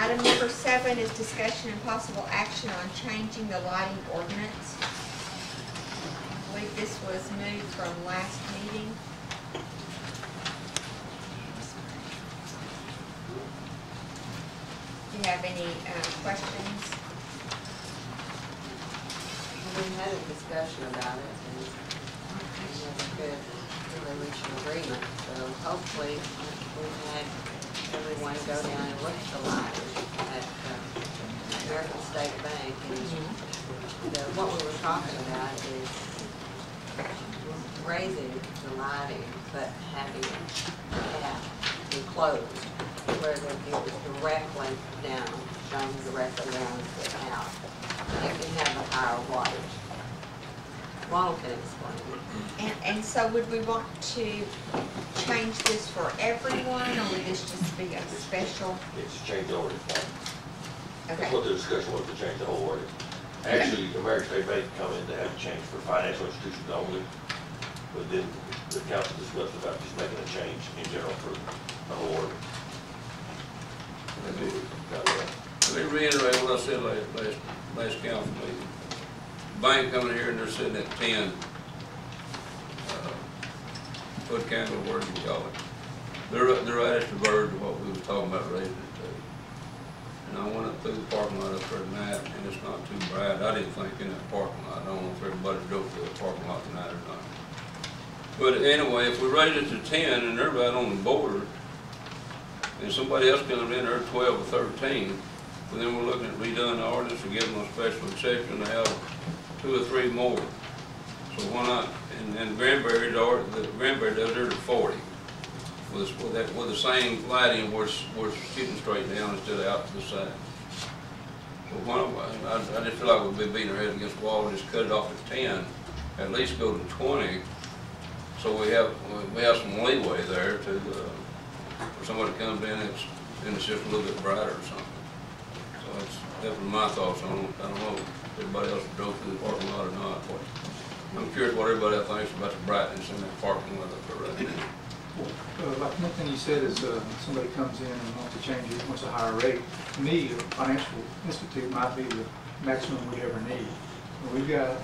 Item number 7 is discussion and possible action on changing the lighting ordinance. I believe this was moved from last meeting. Do you have any questions? We had a discussion about it, and we really reached an agreement. So hopefully, we've had everyone go down and look at the lights at American State Bank. And what we were talking about is raising the lighting, but having it cap enclosed, where it was directly down, shining directly down and out. It can have a higher wattage. Ronald can explain it. And so would we want to change this for everyone, or would this just be a special? It's changed the ordinance. Okay. That's what the discussion was, to change the whole ordinance. Actually, the American State Bank come in to have a change for financial institutions only, but then the council discussed about just making a change in general for the whole ordinance. Let me reiterate what I said last council meeting. Bank coming here and they're sitting at 10 foot candle, where do you call it? They're right at the verge of what we were talking about raising it to. And I went up through the parking lot up there tonight, and it's not too bright. I didn't think in that parking lot. I don't know if everybody drove through the parking lot tonight or not. But anyway, if we raise it to 10 and they're right on the border, and somebody else comes in there at 12 or 13, well, then we're looking at redoing the ordinance and giving them a special exception to have 2 or 3 more. So why not? And Granbury does theirs at 40 with the same lighting where it's shooting straight down instead of out to the side. So why don't I just feel like we'd be beating our head against the wall and just cut it off at 10, at least go to 20, so we have some leeway there to for somebody comes in and it's just a little bit brighter or something. So that's definitely my thoughts on it. I don't know if everybody else drove through the parking lot or not. I'm curious what everybody else thinks about the brightness in that parking lot up there right now. Like one thing you said is somebody comes in and wants to change it, wants a higher rate. To me, a financial institute might be the maximum we ever need. And we've got.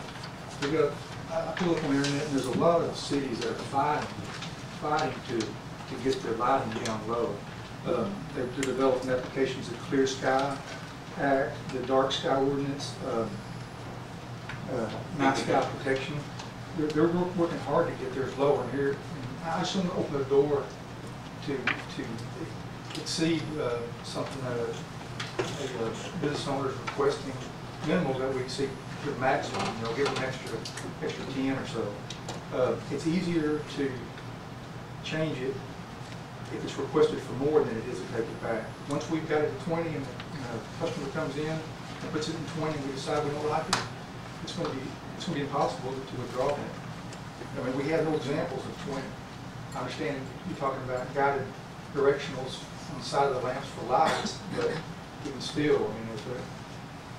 I feel like on the internet, and there's a lot of cities that are fighting to get their lighting down low. They're developing applications, the Clear Sky Act, the Dark Sky Ordinance, Night Sky Protection. They're working hard to get theirs lower. And here, I just want to open the door to exceed something that a business owner is requesting, minimal that we exceed the maximum. Give them extra 10 or so. It's easier to change it if it's requested for more than it is to take it back. Once we've got it at 20 and the customer comes in and puts it in 20 and we decide we don't like it, it's going to be impossible to withdraw that. I mean, we have no examples of 20. I understand you're talking about guided directionals on the side of the lamps for lights, but even still, I mean,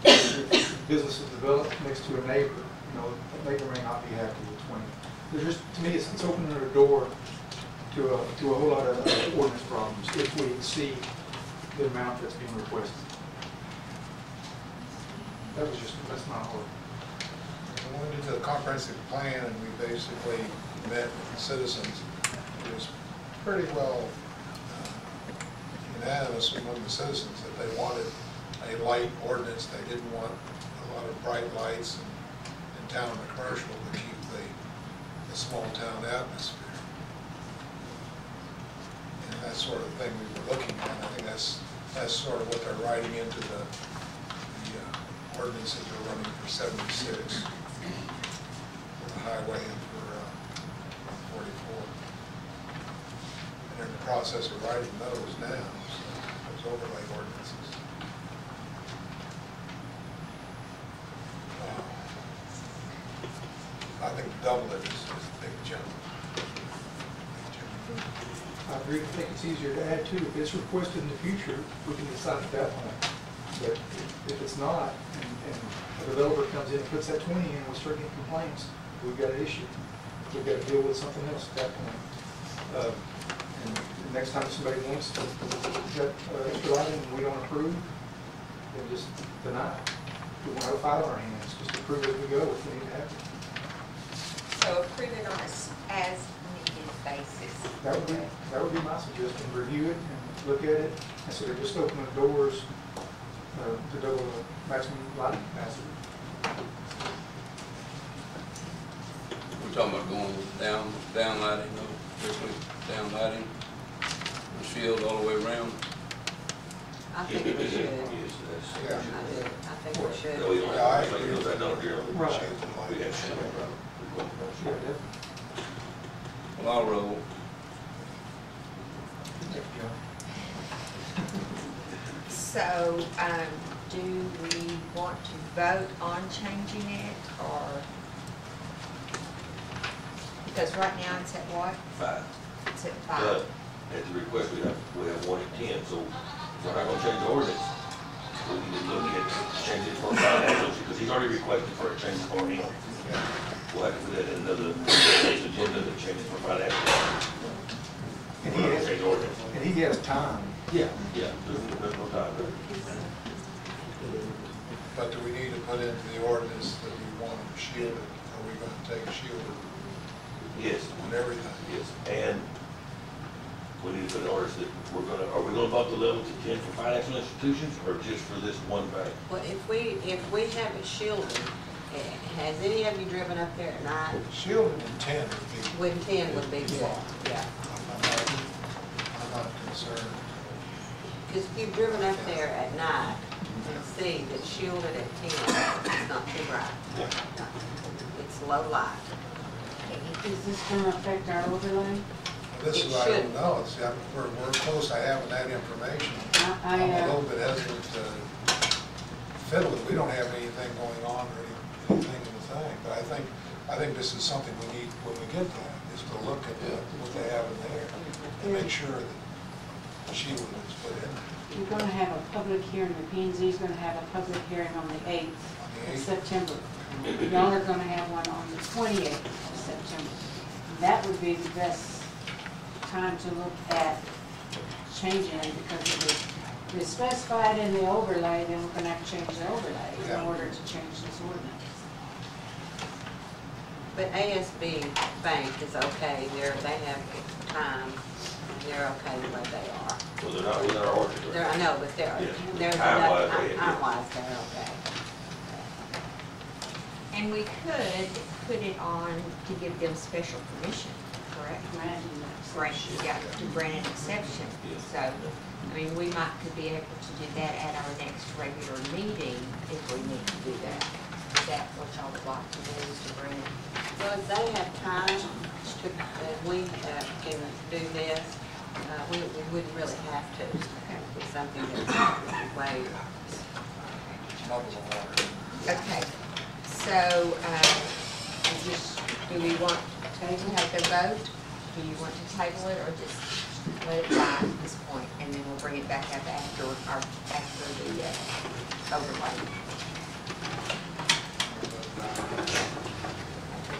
if business is developed next to a neighbor, that neighbor may not be happy with 20. There's just, to me, it's opening the door to a whole lot of ordinance problems if we exceed the amount that's being requested. That's my whole. When we did the comprehensive plan and we basically met with the citizens, it was pretty well unanimous among the citizens that they wanted a light ordinance. They didn't want a lot of bright lights in town and commercial to keep the small town atmosphere. And that sort of thing we were looking at. I think that's sort of what they're writing into the ordinances are running for 76 for the highway and for 44. And they're in the process of writing those now, so those overlay ordinances. I think double it is a big jump. I agree. I think it's easier to add to. If it's requested in the future, we can decide at that point. But if it's not, and a developer comes in and puts that 20 in and we start getting complaints, we've got an issue. We've got to deal with something else at that point. And next time somebody wants to get extra lighting and we don't approve, then just deny it. We won't have a fight on our hands, just approve it as we go if we need to have it. So approve it on a as needed basis. That would be my suggestion, review it and look at it, instead of just opening the doors to double the maximum lighting capacity. We're talking about going with down lighting, no, strictly down lighting, the shield all the way around. I think we should. Yes, I do. I think we should. No, we don't Yeah, I have, like, agree. those I don't hear. Right. We have shit. Yeah, definitely. Well, I'll roll. So, do we want to vote on changing it, or? Because right now it's at what? 5. It's at But 5. at the request, we have 1 at 10, so we're not gonna change the ordinance. We need to look at changing it for financial, because he's already requested for a change for him. We'll have to put that in another agenda to change it for financial. And We're not gonna change the ordinance. he has time. Yeah, there's no time there. But do we need to put into the ordinance that we want them shielded? Are we gonna take shielded Yes, on everything? yes, and we need to put in orders that are we gonna bump the level to 10 for financial institutions, or just for this one bank? Well, if we have it shielded, has any of you driven up there at night? Shielded in 10 would be, When 10 would be good, yeah. I'm not concerned. Because if you've driven up there at night and see that shielded at 10, it's not too bright. Yeah. It's low light. Is this gonna affect our overlay? This It is, I should. don't know, it's, we're close to having that information. I'm a little bit hesitant to fiddle with, we don't have anything going on or anything in the thing, but I think this is something we need, when we get there, is to look at what they have in there and make sure that shielded is put in there. You're gonna have a public hearing, the P and Z is gonna have a public hearing on the 8th On the of 8th. September. Y'all are gonna have one on the 28th of September. That would be the best time to look at changing it, because if it's specified in the overlay, then we're gonna have to change the overlay in Yeah. order to change this ordinance. But ASB Bank is okay, they have time, and they're okay the way they are. So they're not within our ordinance, right? I know, but they're Yes. Time-wise, time-wise, they're okay. And we could put it on to give them special permission, correct? Granting that. Grant, yeah, to grant an exception. Yes. So, I mean, we could be able to do that at our next regular meeting if we need to do that. Is that what y'all would like to do, is to grant? Well, if they have time to, we can do this, we wouldn't really have to. It's something that's waived. Bubble of water. Okay, so, do we want to take a vote? Do you want to table it, or just let it die at this point, and then we'll bring it back up after the overlay?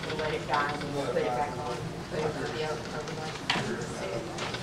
We'll let it die, and then we'll put it back on, put it for the overlay.